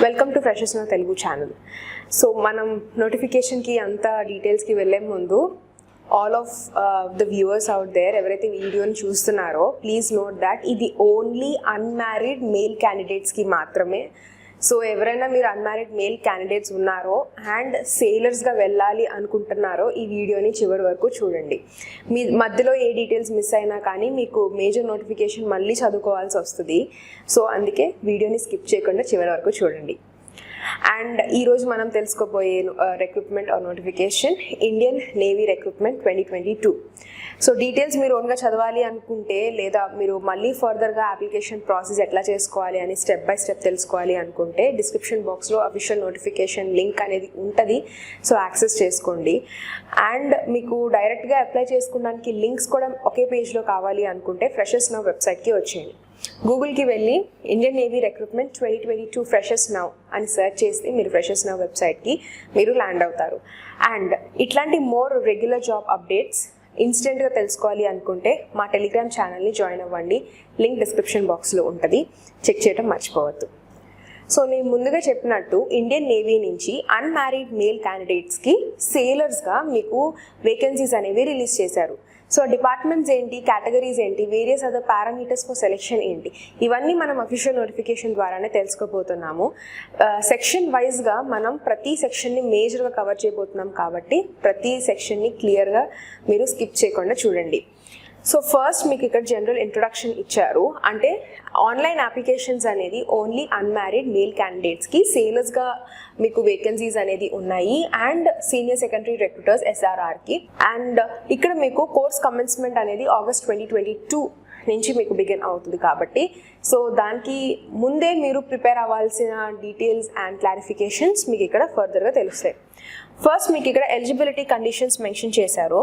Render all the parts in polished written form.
Welcome to freshers నా Telugu channel. So మనం నోటిఫికేషన్కి అంత డీటెయిల్స్కి వెళ్ళే ముందు all of the viewers out there ఎవరైతే వీడియోని చూస్తున్నారో ప్లీజ్ నోట్ దాట్ ఇది ఓన్లీ అన్మ్యారీడ్ మేల్ క్యాండిడేట్స్కి మాత్రమే. సో ఎవరైనా మీరు అన్మ్యారీడ్ మేల్ క్యాండిడేట్స్ ఉన్నారో అండ్ సేలర్స్గా వెళ్ళాలి అనుకుంటున్నారో ఈ వీడియోని చివరి వరకు చూడండి. మీ మధ్యలో ఏ డీటెయిల్స్ మిస్ అయినా కానీ మీకు మేజర్ నోటిఫికేషన్ మళ్ళీ చదువుకోవాల్సి వస్తుంది. సో అందుకే వీడియోని స్కిప్ చేయకుండా చివరి వరకు చూడండి. అండ్ ఈరోజు మనం తెలుసుకోబోయే recruitment or notification Indian Navy recruitment 2022. So details మీరు ఓన్గా చదవాలి అనుకుంటే లేదా మీరు మళ్ళీ ఫర్దర్గా అప్లికేషన్ ప్రాసెస్ ఎట్లా చేసుకోవాలి అని స్టెప్ బై స్టెప్ తెలుసుకోవాలి అనుకుంటే డిస్క్రిప్షన్ బాక్స్లో అఫీషియల్ నోటిఫికేషన్ లింక్ అనేది ఉంటుంది. సో యాక్సెస్ చేసుకోండి. అండ్ మీకు డైరెక్ట్గా అప్లై చేసుకోవడానికి లింక్స్ కూడా ఒకే పేజ్లో కావాలి అనుకుంటే ఫ్రెషర్స్ నౌ వెబ్సైట్కి వచ్చేయండి. గూగుల్కి వెళ్ళి Indian Navy recruitment 2022 freshers now అని సెర్చ్ చేసి మీరు ఫ్రెషర్స్ నౌ వెబ్సైట్కి మీరు ల్యాండ్ అవుతారు. అండ్ ఇట్లాంటి మోర్ రెగ్యులర్ జాబ్ అప్డేట్స్ ఇన్స్టెంట్గా తెలుసుకోవాలి అనుకుంటే మా టెలిగ్రామ్ ఛానల్ని జాయిన్ అవ్వండి. లింక్ డిస్క్రిప్షన్ బాక్స్లో ఉంటుంది, చెక్ చేయడం మర్చిపోవద్దు. సో నేను ముందుగా చెప్పినట్టు ఇండియన్ నేవీ నుంచి అన్మ్యారీడ్ మేల్ క్యాండిడేట్స్కి సేలర్స్గా మీకు వేకెన్సీస్ అనేవి రిలీజ్ చేశారు. సో డిపార్ట్మెంట్స్ ఏంటి, కేటగిరీస్ ఏంటి, various other parameters for selection ఏంటి, ఇవన్నీ మనం అఫీషియల్ నోటిఫికేషన్ ద్వారానే తెలుసుకోబోతున్నాము. సెక్షన్ వైజ్గా మనం ప్రతి సెక్షన్ని మేజర్గా కవర్ చేయబోతున్నాం కాబట్టి ప్రతి సెక్షన్ని క్లియర్గా మీరు స్కిప్ చేయకుండా చూడండి. సో ఫస్ట్ మీకు ఇక్కడ జనరల్ ఇంట్రొడక్షన్ ఇచ్చారు. అంటే ఆన్లైన్ అప్లికేషన్స్ అనేది ఓన్లీ అన్మ్యారీడ్ మేల్ క్యాండిడేట్స్కి సేలర్స్గా మీకు వేకెన్సీస్ అనేది ఉన్నాయి అండ్ సీనియర్ సెకండరీ రిక్రూటర్స్ SRRకి. అండ్ ఇక్కడ మీకు కోర్స్ కమెన్స్మెంట్ అనేది ఆగస్ట్ 2022 నుంచి మీకు బిగిన్ అవుతుంది కాబట్టి సో దానికి ముందే మీరు ప్రిపేర్ అవ్వాల్సిన డీటెయిల్స్ అండ్ క్లారిఫికేషన్స్ మీకు ఇక్కడ ఫర్దర్గా తెలుస్తాయి. ఫస్ట్ మీకు ఇక్కడ ఎలిజిబిలిటీ కండిషన్స్ మెన్షన్ చేశారు.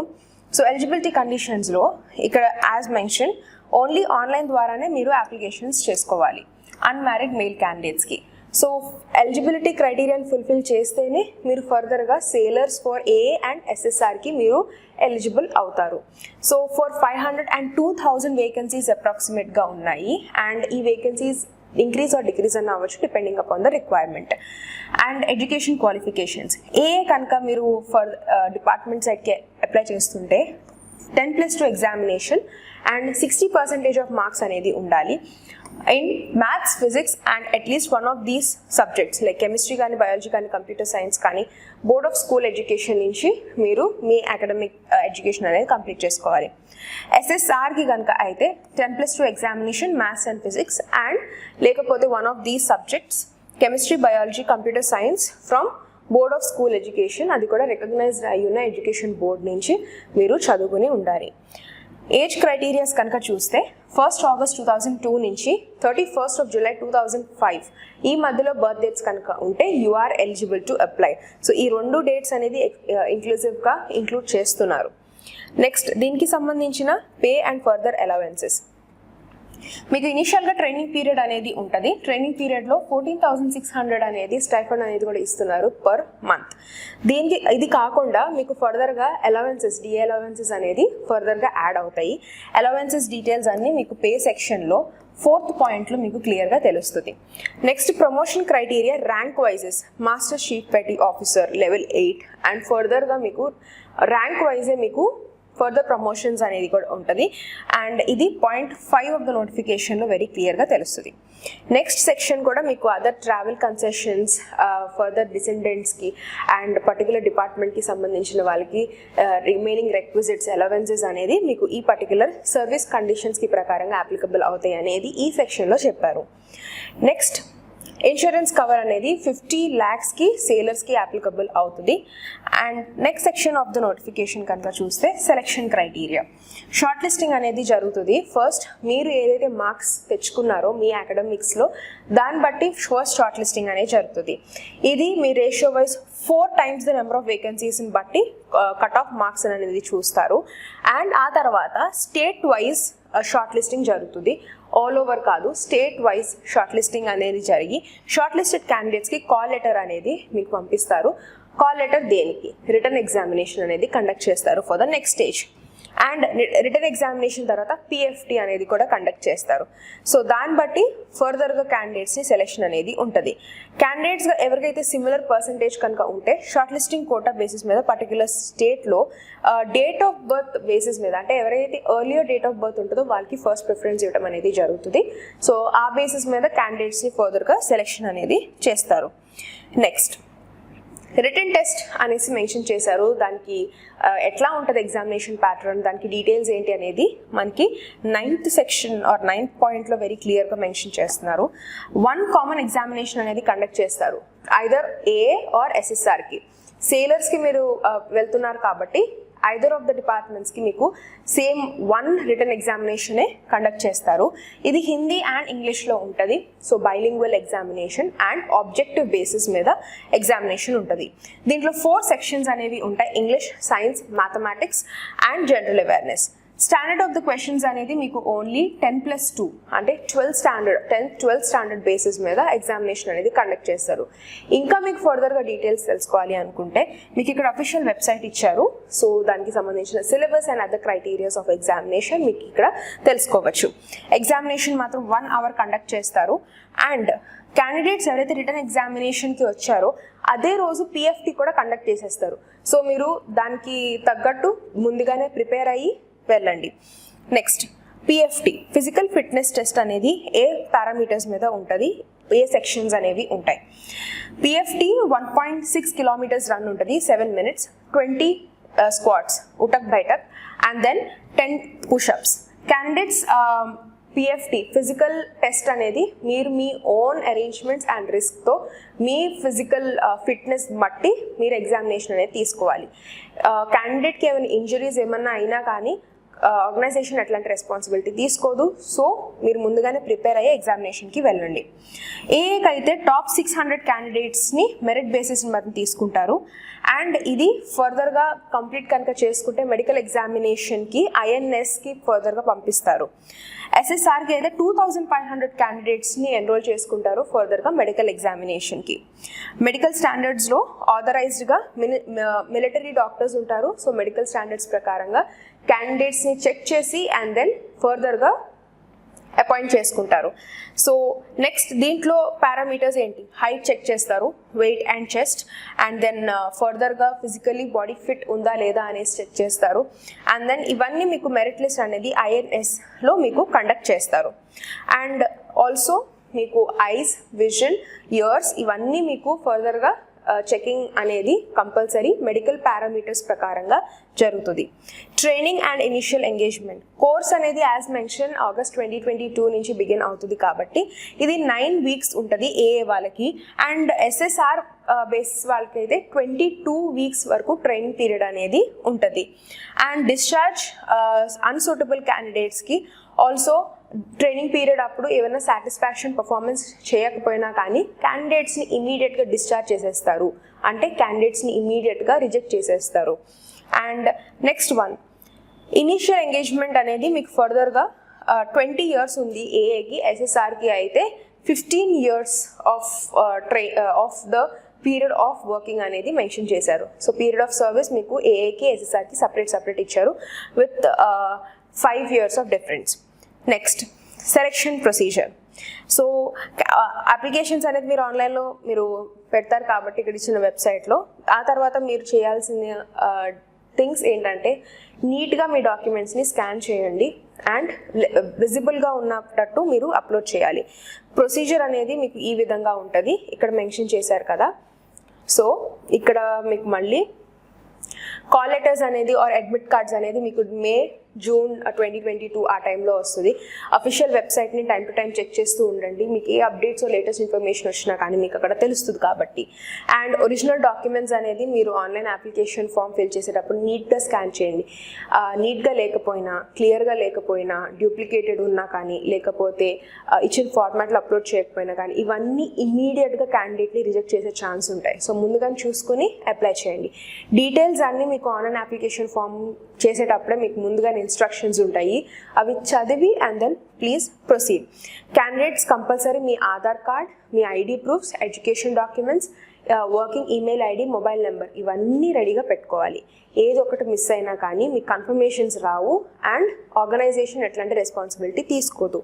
సో ఎలిజిబిలిటీ కండిషన్స్లో ఇక్కడ యాజ్ మెన్షన్ ఓన్లీ ఆన్లైన్ ద్వారానే మీరు అప్లికేషన్స్ చేసుకోవాలి అన్మ్యారీడ్ మేల్ క్యాండిడేట్స్కి. సో ఎలిజిబిలిటీ క్రైటీరియాని ఫుల్ఫిల్ చేస్తేనే మీరు ఫర్దర్గా సేలర్స్ ఫర్ AA అండ్ SSRకి మీరు ఎలిజిబుల్ అవుతారు. సో ఫర్ 500 and 2000 వేకెన్సీస్ అప్రాక్సిమేట్గా ఉన్నాయి. అండ్ ఈ వేకెన్సీస్ ఇంక్రీజ్ ఆర్ డిక్రీజ్ అన్న అవ్వచ్చు depending upon the requirement. And education qualifications AA కనుక మీరు ఫర్ డిపార్ట్మెంట్ సైడ్కి అప్లై చేస్తుంటే 10+2 ఎగ్జామినేషన్ అండ్ 60% ఆఫ్ మార్క్స్ అనేది ఉండాలి in maths, physics and at least one of these subjects like chemistry కానీ, బయాలజీ కానీ, కంప్యూటర్ సైన్స్ కానీ బోర్డ్ ఆఫ్ స్కూల్ ఎడ్యుకేషన్ నుంచి మీరు మీ అకాడమిక్ ఎడ్యుకేషన్ అనేది కంప్లీట్ చేసుకోవాలి. SSRకి కనుక అయితే 10+2 examination maths and physics and లేకపోతే one of these subjects chemistry, biology, computer science from board of school education, అది కూడా రికగ్నైజ్డ్ అయ్యున్న ఎడ్యుకేషన్ బోర్డ్ నుంచి మీరు చదువుకుని ఉండాలి. ఏజ్ క్రైటీరియాస్ కనుక చూస్తే 1st August 2002 నుంచి 31st July 2005 ఈ మధ్యలో బర్త్ డేట్స్ కనుక ఉంటే you are eligible to apply. So ఈ 2 డేట్స్ అనేది ఇంక్లూజివ్గా ఇంక్లూడ్ చేస్తున్నారు. నెక్స్ట్ దీనికి సంబంధించిన పే అండ్ ఫర్దర్ అలవెన్సెస్. మీకు ఇనిషియల్గా ట్రైనింగ్ పీరియడ్ అనేది ఉంటుంది. ట్రైనింగ్ పీరియడ్లో 14,600 అనేది స్టైఫండ్ అనేది కూడా ఇస్తున్నారు పర్ మంత్. దీనికి ఇది కాకుండా మీకు ఫర్దర్గా అలవెన్సెస్, DA అలవెన్సెస్ అనేది ఫర్దర్గా యాడ్ అవుతాయి. అలవెన్సెస్ డీటెయిల్స్ అన్నీ మీకు పే సెక్షన్లో 4th పాయింట్లో మీకు క్లియర్గా తెలుస్తుంది. Next promotion criteria rank wise master chief petty officer level 8 and ఫర్దర్గా మీకు ర్యాంక్ వైజే మీకు ఫర్దర్ ప్రమోషన్స్ అనేది కూడా ఉంటుంది. అండ్ ఇది పాయింట్ 5 ఆఫ్ ద నోటిఫికేషన్లో వెరీ క్లియర్గా తెలుస్తుంది. నెక్స్ట్ సెక్షన్ కూడా మీకు అదర్ ట్రావెల్ కన్సెషన్స్ ఫర్దర్ డిసెండెంట్స్కి అండ్ పర్టికులర్ డిపార్ట్మెంట్కి సంబంధించిన వాళ్ళకి రిమైనింగ్ రిక్విజిట్స్ అలవెన్సెస్ అనేది మీకు ఈ పర్టికులర్ సర్వీస్ కండిషన్స్కి ప్రకారంగా అప్లికబుల్ అవుతాయి అనేది ఈ సెక్షన్లో చెప్పారు. నెక్స్ట్ ఇన్సూరెన్స్ కవర్ అనేది 50 lakhsకి సేలర్స్కి అప్లికబుల్ అవుతుంది. And next section of the notification కనుక చూస్తే సెలెక్షన్ క్రైటీరియా షార్ట్ లిస్టింగ్ అనేది జరుగుతుంది. ఫస్ట్ మీరు ఏదైతే మార్క్స్ తెచ్చుకున్నారో మీ అకాడమిక్స్లో దాన్ని బట్టి ఫస్ట్ షార్ట్ లిస్టింగ్ అనేది జరుగుతుంది. ఇది మీ ratio wise 4 times the number of వేకెన్సీస్ని బట్టి కట్ ఆఫ్ మార్క్స్ అనేది చూస్తారు. అండ్ ఆ తర్వాత స్టేట్ వైజ్ షార్ట్ లిస్టింగ్ జరుగుతుంది. ఆల్ ఓవర్ కాదు, స్టేట్ వైజ్ షార్ట్ లిస్టింగ్ అనేది జరిగి షార్ట్ లిస్టెడ్ క్యాండిడేట్స్కి కాల్ లెటర్ అనేది మీకు పంపిస్తారు. కాల్ లెటర్ దేనికి రిటర్న్ ఎగ్జామినేషన్ అనేది కండక్ట్ చేస్తారు for the next stage. And written examination తర్వాత పిఎఫ్టీ అనేది కూడా కండక్ట్ చేస్తారు. సో దాన్ని బట్టి ఫర్దర్గా క్యాండిడేట్స్ని సెలెక్షన్ అనేది ఉంటుంది. క్యాండిడేట్స్గా ఎవరికైతే సిమిలర్ పర్సంటేజ్ కనుక ఉంటే షార్ట్ లిస్టింగ్ కోటా బేసిస్ మీద పర్టికులర్ స్టేట్లో డేట్ ఆఫ్ బర్త్ బేసిస్ మీద, అంటే ఎవరైతే ఎర్లియర్ డేట్ ఆఫ్ బర్త్ ఉంటుందో వాళ్ళకి ఫస్ట్ ప్రిఫరెన్స్ ఇవ్వడం అనేది జరుగుతుంది. సో ఆ బేసిస్ మీద క్యాండిడేట్స్ని ఫర్దర్గా సెలెక్షన్ అనేది చేస్తారు. నెక్స్ట్ రిటర్న్ టెస్ట్ అనేసి మెన్షన్ చేశారు. దానికి ఎట్లా ఉంటుంది ఎగ్జామినేషన్ ప్యాటర్న్, దానికి డీటెయిల్స్ ఏంటి అనేది మనకి 9th సెక్షన్ ఆర్ 9th పాయింట్లో వెరీ క్లియర్గా మెన్షన్ చేస్తున్నారు. 1 కామన్ ఎగ్జామినేషన్ అనేది కండక్ట్ చేస్తారు, ఐదర్ ఏ ఆర్ ఎస్ఎస్ఆర్కి. సేలర్స్కి మీరు వెళ్తున్నారు కాబట్టి ఐదర్ ఆఫ్ ద డిపార్ట్మెంట్స్కి మీకు సేమ్ 1 రిటర్న్ ఎగ్జామినేషనే కండక్ట్ చేస్తారు. ఇది హిందీ అండ్ ఇంగ్లీష్లో ఉంటుంది. So bilingual examination and objective basis మీద ఎగ్జామినేషన్ ఉంటుంది. దీంట్లో 4 సెక్షన్స్ అనేవి ఉంటాయి, English, science, mathematics and general awareness. Standard of the questions అనేది మీకు ఓన్లీ 10+2 అంటే 12th స్టాండర్డ్ బేసిస్ మీద ఎగ్జామినేషన్ అనేది కండక్ట్ చేస్తారు. ఇంకా మీకు ఫర్దర్గా డీటెయిల్స్ తెలుసుకోవాలి అనుకుంటే మీకు ఇక్కడ అఫీషియల్ వెబ్సైట్ ఇచ్చారు. సో దానికి సంబంధించిన syllabus and other criterias of examination మీకు ఇక్కడ తెలుసుకోవచ్చు. ఎగ్జామినేషన్ మాత్రం 1 అవర్ కండక్ట్ చేస్తారు. అండ్ క్యాండిడేట్స్ ఎవరైతే రిటర్న్ ఎగ్జామినేషన్కి వచ్చారో అదే రోజు పిఎఫ్టీ కూడా కండక్ట్ చేసేస్తారు. సో మీరు దానికి తగ్గట్టు ముందుగానే ప్రిపేర్ అయ్యి వెళ్ళండి. Next PFT physical fitness test అనేది ఏ పారామీటర్స్ మీద ఉంటుంది, ఏ సెక్షన్స్ అనేవి ఉంటాయి. పిఎఫ్టీ 1.6 కిలోమీటర్స్ రన్ ఉంటుంది, 7 minutes, 20 స్క్వాట్స్ ఉటక్ బైటక్ and then 10 pushups. Candidates PFT physical test అనేది మీరు మీ ఓన్ అరేంజ్మెంట్స్ అండ్ రిస్క్తో మీ ఫిజికల్ ఫిట్నెస్ బట్టి మీరు ఎగ్జామినేషన్ అనేది తీసుకోవాలి. క్యాండిడేట్కి ఏమైనా ఇంజరీస్ ఏమన్నా అయినా కానీ ఆర్గనైజేషన్ అట్లాంటి రెస్పాన్సిబిలిటీ తీసుకోదు. సో మీరు ముందుగానే ప్రిపేర్ అయ్యే ఎగ్జామినేషన్కి వెళ్ళండి. ఏఏకి అయితే టాప్ 600 క్యాండిడేట్స్ని మెరిట్ బేసిస్ బట్టి తీసుకుంటారు. అండ్ ఇది ఫర్దర్గా కంప్లీట్ కనుక చేసుకుంటే మెడికల్ ఎగ్జామినేషన్కి ఐఎన్ఎస్కి ఫర్దర్గా పంపిస్తారు. ఎస్ఎస్ఆర్కి అయితే 2500 క్యాండిడేట్స్ని ఎన్రోల్ చేసుకుంటారు ఫర్దర్గా మెడికల్ ఎగ్జామినేషన్కి. మెడికల్ స్టాండర్డ్స్లో ఆథరైజ్డ్గా మిలిటరీ డాక్టర్స్ ఉంటారు. సో మెడికల్ స్టాండర్డ్స్ ప్రకారంగా క్యాండిడేట్స్ని చెక్ చేసి అండ్ దెన్ ఫర్దర్గా అపాయింట్ చేసుకుంటారు. సో నెక్స్ట్ దీంట్లో పారామీటర్స్ ఏంటి, హైట్ చెక్ చేస్తారు, weight and chest, and then ఫర్దర్గా ఫిజికలీ బాడీ ఫిట్ ఉందా లేదా అనేసి చెక్ చేస్తారు. అండ్ దెన్ ఇవన్నీ మీకు మెరిట్ లిస్ట్ అనేది ఐఎన్ఎస్లో మీకు కండక్ట్ చేస్తారు. అండ్ ఆల్సో మీకు ఐస్, విజన్, ఇయర్స్ ఇవన్నీ మీకు ఫర్దర్గా చెకింగ్ అనేది కంపల్సరీ మెడికల్ పారామీటర్స్ ప్రకారంగా జరుగుతుంది. Training and initial engagement course అనేది యాజ్ మెన్షన్ ఆగస్ట్ 2022 నుంచి బిగిన్ అవుతుంది కాబట్టి ఇది 9 weeks ఉంటుంది ఏఏ వాళ్ళకి. అండ్ ఎస్ఎస్ఆర్ బేసిస్ వాళ్ళకి అయితే 22 weeks వరకు ట్రైనింగ్ పీరియడ్ అనేది ఉంటుంది. అండ్ డిశ్చార్జ్ అన్సూటబుల్ క్యాండిడేట్స్కి ఆల్సో ట్రైనింగ్ పీరియడ్ అప్పుడు ఏమైనా సాటిస్ఫాక్షన్ పర్ఫార్మెన్స్ చేయకపోయినా కానీ క్యాండిడేట్స్ని ఇమీడియట్గా డిశ్చార్జ్ చేసేస్తారు, అంటే క్యాండిడేట్స్ని ఇమీడియట్గా రిజెక్ట్ చేసేస్తారు. And next one initial engagement అనేది మీకు ఫర్దర్గా 20 years ఉంది ఏఏకి. ఎస్ఎస్ఆర్కి అయితే 15 years of the period of working అనేది మెన్షన్ చేశారు. సో పీరియడ్ ఆఫ్ సర్వీస్ మీకు ఏఏకి ఎస్ఎస్ఆర్కి సపరేట్ ఇచ్చారు with 5 years of difference. Next selection procedure. So applications అనేది మీరు ఆన్లైన్లో మీరు పెడతారు కాబట్టి ఇక్కడ ఇచ్చిన వెబ్సైట్లో. ఆ తర్వాత మీరు చేయాల్సిన థింగ్స్ ఏంటంటే నీట్గా మీ డాక్యుమెంట్స్ని స్కాన్ చేయండి అండ్ విజిబుల్గా ఉన్నట్టు మీరు అప్లోడ్ చేయాలి. ప్రొసీజర్ అనేది మీకు ఈ విధంగా ఉంటుంది, ఇక్కడ మెన్షన్ చేశారు కదా. సో ఇక్కడ మీకు మళ్ళీ కాల్ లెటర్స్ అనేది ఆర్ అడ్మిట్ కార్డ్స్ అనేది మీకు మే జూన్ 2022 ఆ టైంలో వస్తుంది. అఫీషియల్ వెబ్సైట్ని టైం టు టైం చెక్ చేస్తూ ఉండండి, మీకు ఏ అప్డేట్స్ లేటెస్ట్ ఇన్ఫర్మేషన్ వచ్చినా కానీ మీకు అక్కడ తెలుస్తుంది కాబట్టి. అండ్ ఒరిజినల్ డాక్యుమెంట్స్ అనేది మీరు ఆన్లైన్ అప్లికేషన్ ఫామ్ ఫిల్ చేసేటప్పుడు నీట్గా స్కాన్ చేయండి. నీట్గా లేకపోయినా, క్లియర్గా లేకపోయినా, డూప్లికేటెడ్ ఉన్నా కానీ, లేకపోతే ఇచ్చిన ఫార్మాట్లో అప్లోడ్ చేయకపోయినా కానీ ఇవన్నీ ఇమీడియట్గా క్యాండిడేట్ని రిజెక్ట్ చేసే ఛాన్స్ ఉంటాయి. సో ముందుగానే చూసుకుని అప్లై చేయండి. డీటెయిల్స్ అన్నీ మీకు ఆన్లైన్ అప్లికేషన్ ఫామ్ చేసేటప్పుడే మీకు ముందుగానే ఇన్స్ట్రక్షన్స్ ఉంటాయి, అవి చదివి and then please proceed. Candidates compulsory మీ ఆధార్ కార్డ్, మీ ID proofs, education documents, working email ID, mobile number ఇవన్నీ రెడీగా పెట్టుకోవాలి. ఏది ఒకటి మిస్ అయినా కానీ మీకు కన్ఫర్మేషన్స్ రావు అండ్ ఆర్గనైజేషన్ ఎట్లాంటి రెస్పాన్సిబిలిటీ తీసుకోదు.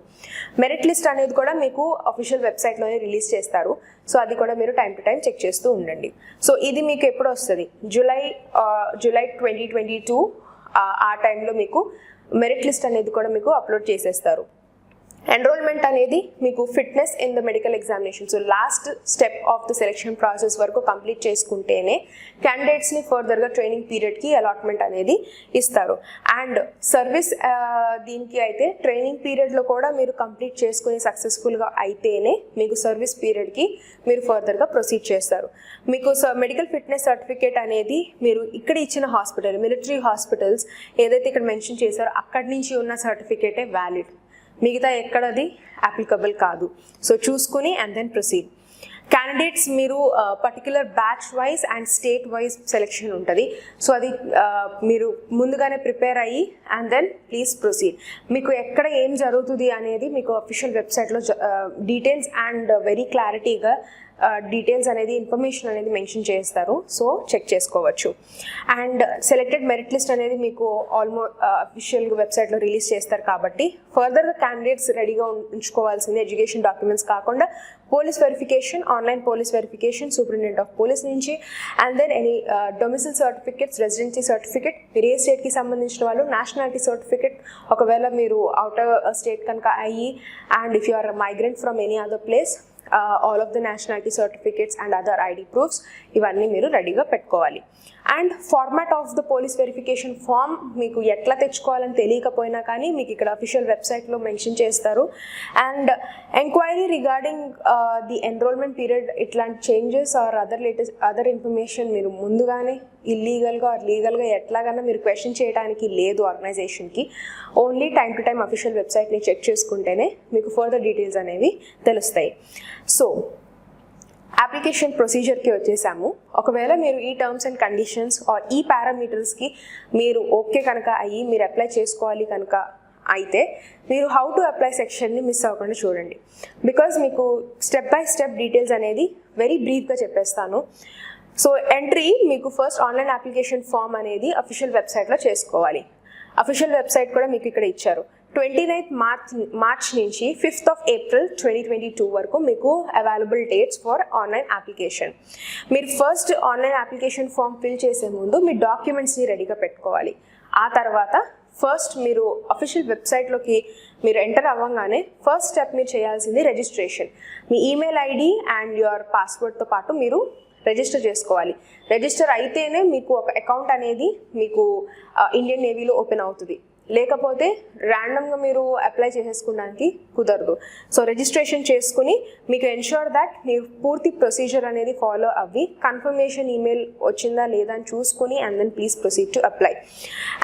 మెరిట్ లిస్ట్ అనేది కూడా మీకు అఫీషియల్ వెబ్సైట్లోనే రిలీజ్ చేస్తారు. సో అది కూడా మీరు టైం టు టైం చెక్ చేస్తూ ఉండండి. సో ఇది మీకు ఎప్పుడు వస్తుంది, జూలై 2022 ఆ టైంలో మీకు మెరిట్ లిస్ట్ అనేది కూడా మీకు అప్లోడ్ చేసేస్తారు. ఎన్రోల్మెంట్ అనేది మీకు fitness in the medical examination, so last step of the selection process వరకు కంప్లీట్ చేసుకుంటేనే క్యాండిడేట్స్ని ఫర్దర్గా ట్రైనింగ్ పీరియడ్కి అలాట్మెంట్ అనేది ఇస్తారు. అండ్ సర్వీస్ దీనికి అయితే ట్రైనింగ్ పీరియడ్లో కూడా మీరు కంప్లీట్ చేసుకుని సక్సెస్ఫుల్గా అయితేనే మీకు సర్వీస్ పీరియడ్కి మీరు ఫర్దర్గా ప్రొసీడ్ చేస్తారు. మీకు మెడికల్ ఫిట్నెస్ సర్టిఫికేట్ అనేది మీరు ఇక్కడ ఇచ్చిన హాస్పిటల్, మిలిటరీ హాస్పిటల్స్ ఏదైతే ఇక్కడ మెన్షన్ చేశారో అక్కడి నుంచి ఉన్న సర్టిఫికేటే వ్యాలిడ్, మిగతా ఎక్కడది అప్లికబుల్ కాదు. సో చూసుకుని అండ్ దెన్ ప్రొసీడ్. క్యాండిడేట్స్ మీరు particular batch wise and state wise selection ఉంటుంది. సో అది మీరు ముందుగానే ప్రిపేర్ అయ్యి అండ్ దెన్ ప్లీజ్ ప్రొసీడ్. మీకు ఎక్కడ ఏం జరుగుతుంది అనేది మీకు అఫీషియల్ వెబ్సైట్లో డీటెయిల్స్ అండ్ వెరీ క్లారిటీగా డీటెయిల్స్ అనేది ఇన్ఫర్మేషన్ అనేది మెన్షన్ చేస్తారు. సో చెక్ చేసుకోవచ్చు. అండ్ సెలెక్టెడ్ మెరిట్ లిస్ట్ అనేది మీకు అఫీషియల్ వెబ్సైట్లో రిలీజ్ చేస్తారు కాబట్టి ఫర్దర్గా క్యాండిడేట్స్ రెడీగా ఉంచుకోవాల్సింది ఎడ్యుకేషన్ డాక్యుమెంట్స్ కాకుండా police verification, online police verification superintendent of police నుంచి, and then any domicile certificates, residency certificate, మీరు ఏ స్టేట్కి సంబంధించిన వాళ్ళు, నేషనాలిటీ సర్టిఫికేట్ ఒకవేళ మీరు అవుటర్ స్టేట్ కనుక అయ్యి, and if you are migrant from any other place, all of the nationality certificates and other ID proofs ఇవన్నీ మీరు రెడీగా పెట్టుకోవాలి. And format of the police verification form మీకు ఎట్లా తెచ్చుకోవాలని తెలియకపోయినా కానీ మీకు ఇక్కడ అఫీషియల్ వెబ్సైట్లో మెన్షన్ చేస్తారు. And enquiry regarding the enrolment period ఇట్లాంటి చేంజెస్ ఆర్ అదర్ ఇన్ఫర్మేషన్ మీరు ముందుగానే ఇల్లీగల్గా ఆర్ లీగల్గా ఎట్లాగైనా మీరు క్వశ్చన్ చేయడానికి లేదు ఆర్గనైజేషన్కి. Only time to time official వెబ్సైట్ని చెక్ చేసుకుంటేనే మీకు ఫర్దర్ డీటెయిల్స్ అనేవి తెలుస్తాయి. సో అప్లికేషన్ ప్రొసీజర్కి వచ్చేసాము. ఒకవేళ మీరు ఈ టర్మ్స్ అండ్ కండిషన్స్ ఆర్ ఈ పారామీటర్స్కి మీరు ఓకే కనుక అయ్యి మీరు అప్లై చేసుకోవాలి కనుక అయితే మీరు హౌ టు అప్లై సెక్షన్ని మిస్ అవ్వకుండా చూడండి. బికాజ్ మీకు స్టెప్ బై స్టెప్ డీటెయిల్స్ అనేది వెరీ బ్రీఫ్గా చెప్పేస్తాను. సో ఎంట్రీ మీకు ఫస్ట్ ఆన్లైన్ అప్లికేషన్ ఫామ్ అనేది అఫీషియల్ వెబ్సైట్లో చేసుకోవాలి. అఫీషియల్ వెబ్సైట్ కూడా మీకు ఇక్కడ ఇచ్చారు. 29th మార్చ్ నుంచి 5th of April 2022 వరకు మీకు available dates for online application. మీరు first online application form fill చేసే ముందు మీ డాక్యుమెంట్స్ని రెడీగా పెట్టుకోవాలి. ఆ తర్వాత ఫస్ట్ మీరు అఫీషియల్ వెబ్సైట్లోకి మీరు ఎంటర్ అవ్వగానే ఫస్ట్ స్టెప్ మీరు చేయాల్సింది రిజిస్ట్రేషన్. మీ ఈమెయిల్ ఐడి అండ్ యువర్ పాస్వర్డ్తో పాటు మీరు రిజిస్టర్ చేసుకోవాలి. రిజిస్టర్ అయితేనే మీకు ఒక అకౌంట్ అనేది మీకు ఇండియన్ నేవీలో ఓపెన్ అవుతుంది. లేకపోతే ర్యాండమ్గా మీరు అప్లై చేసేసుకోవడానికి కుదరదు. సో రిజిస్ట్రేషన్ చేసుకుని మీకు ఎన్ష్యూర్ దట్ మీరు పూర్తి ప్రొసీజర్ అనేది ఫాలో అవ్వి కన్ఫర్మేషన్ ఈమెయిల్ వచ్చిందా లేదా అని చూసుకుని and then please proceed to apply.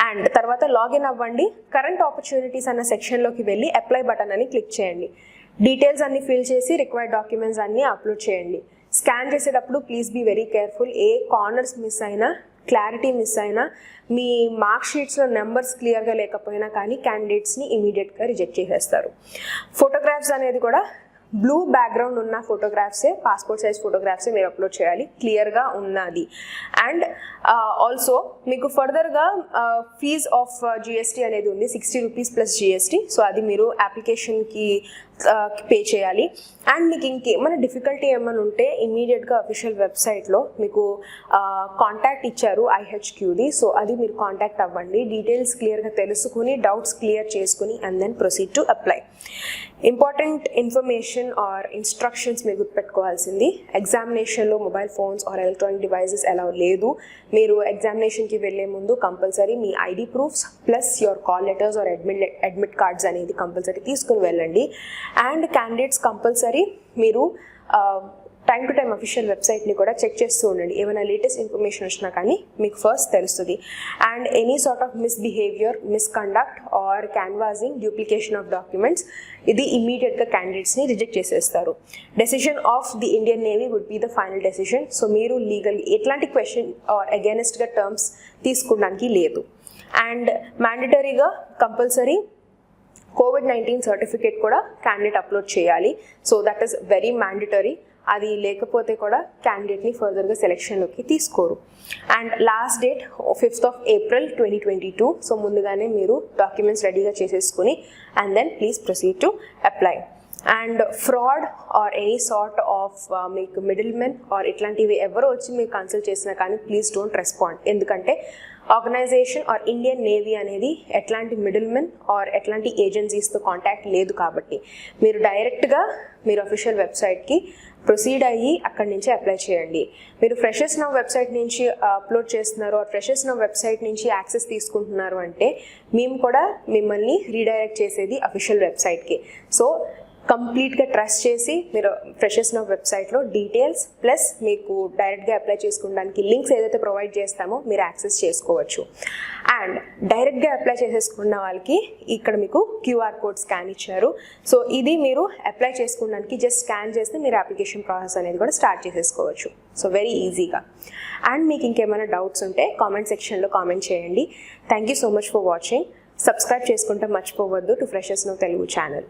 And తర్వాత లాగిన్ అవ్వండి. కరెంట్ ఆపర్చునిటీస్ అన్న సెక్షన్లోకి వెళ్ళి అప్లై బటన్ అని క్లిక్ చేయండి. డీటెయిల్స్ అన్ని ఫిల్ చేసి రిక్వైర్డ్ డాక్యుమెంట్స్ అన్నీ అప్లోడ్ చేయండి. స్కాన్ చేసేటప్పుడు ప్లీజ్ బీ వెరీ కేర్ఫుల్. ఏ కార్నర్స్ మిస్ అయినా, క్లారిటీ మిస్ అయినా, మీ మార్క్ షీట్స్లో నెంబర్స్ క్లియర్గా లేకపోయినా కానీ క్యాండిడేట్స్ని ఇమీడియట్గా రిజెక్ట్ చేసేస్తారు. ఫోటోగ్రాఫ్స్ అనేది కూడా బ్లూ బ్యాక్గ్రౌండ్ ఉన్న ఫోటోగ్రాఫ్సే, పాస్పోర్ట్ సైజ్ ఫోటోగ్రాఫ్సే మీరు అప్లోడ్ చేయాలి, క్లియర్గా ఉన్నది. అండ్ ఆల్సో మీకు ఫర్దర్గా ఫీజ్ ఆఫ్ జిఎస్టీ అనేది ఉంది, 60 రూపీస్ ప్లస్ జిఎస్టీ. సో అది మీరు అప్లికేషన్కి పే చేయాలి. అండ్ మీకు ఇంకేమైనా డిఫికల్టీ ఏమైనా ఉంటే ఇమీడియట్గా అఫీషియల్ వెబ్సైట్లో మీకు కాంటాక్ట్ ఇచ్చారు IHQది. సో అది మీరు కాంటాక్ట్ అవ్వండి. డీటెయిల్స్ క్లియర్గా తెలుసుకుని డౌట్స్ క్లియర్ చేసుకుని and then proceed to apply. Important information or instructions మీరు గుర్తుపెట్టుకోవాల్సింది, ఎగ్జామినేషన్లో mobile phones or electronic devices allow లేదు. మీరు ఎగ్జామినేషన్కి వెళ్ళే ముందు కంపల్సరీ మీ ID proofs plus your call letters or admit cards అనేది కంపల్సరీ తీసుకుని వెళ్ళండి. అండ్ క్యాండిడేట్స్ కంపల్సరీ మీరు టైం టు టైం అఫీషియల్ వెబ్సైట్ని కూడా చెక్ చేస్తూ ఉండండి. ఏమైనా లేటెస్ట్ ఇన్ఫర్మేషన్ వచ్చినా కానీ మీకు ఫస్ట్ తెలుస్తుంది. And any sort of misbehaviour, misconduct or canvassing, duplication of documents ఇది ఇమీడియట్గా క్యాండిడేట్స్ని రిజెక్ట్ చేసేస్తారు. Decision of the Indian Navy would be the final decision. So మీరు లీగల్ ఎట్లాంటి క్వశ్చన్ ఆర్ అగైనెస్ట్గా టర్మ్స్ తీసుకోవడానికి లేదు. అండ్ మ్యాండటరీగా కంపల్సరీ COVID-19 సర్టిఫికేట్ కూడా క్యాండిడేట్ అప్లోడ్ చేయాలి. So that is very mandatory. అది లేకపోతే కూడా క్యాండిడేట్ని ఫర్దర్గా సెలెక్షన్లోకి తీసుకోరు. And last date 5th of April 2022. సో ముందుగానే మీరు డాక్యుమెంట్స్ రెడీగా చేసేసుకుని and then please proceed to apply. And fraud or any sort of మీకు మిడిల్ మెన్ ఆర్ ఇట్లాంటివి ఎవరు వచ్చి మీరు కన్సల్ట్ చేసినా కానీ ప్లీజ్ డోంట్ రెస్పాండ్. ఎందుకంటే ఆర్గనైజేషన్ ఆర్ ఇండియన్ నేవీ అనేది ఎట్లాంటి మిడిల్ మెన్ ఆర్ ఎట్లాంటి ఏజెన్సీస్తో కాంటాక్ట్ లేదు కాబట్టి మీరు డైరెక్ట్గా మీరు అఫీషియల్ వెబ్సైట్కి ప్రొసీడ్ అయ్యి అక్కడి నుంచి అప్లై చేయండి. మీరు ఫ్రెషర్స్ నౌ వెబ్సైట్ నుంచి అప్లోడ్ చేస్తున్నారు ఆర్ ఫ్రెషర్స్ నౌ వెబ్సైట్ నుంచి యాక్సెస్ తీసుకుంటున్నారు అంటే మేము కూడా మిమ్మల్ని రీడైరెక్ట్ చేసేది అఫీషియల్ వెబ్సైట్కి. సో కంప్లీట్గా ట్రస్ట్ చేసి మీరు ఫ్రెషర్స్ నౌ వెబ్సైట్లో డీటెయిల్స్ ప్లస్ మీకు డైరెక్ట్గా అప్లై చేసుకోవడానికి లింక్స్ ఏదైతే ప్రొవైడ్ చేస్తామో మీరు యాక్సెస్ చేసుకోవచ్చు. అండ్ డైరెక్ట్గా అప్లై చేసేసుకున్న వాళ్ళకి ఇక్కడ మీకు క్యూఆర్ కోడ్ స్కాన్ ఇచ్చారు. సో ఇది మీరు అప్లై చేసుకోవడానికి జస్ట్ స్కాన్ చేస్తే మీరు అప్లికేషన్ ప్రాసెస్ అనేది కూడా స్టార్ట్ చేసేసుకోవచ్చు. సో వెరీ ఈజీగా. అండ్ మీకు ఇంకేమైనా డౌట్స్ ఉంటే కామెంట్ సెక్షన్లో కామెంట్ చేయండి. Thank you so much for watching. Subscribe చేసుకుంటే మర్చిపోవద్దు to freshers now Telugu channel.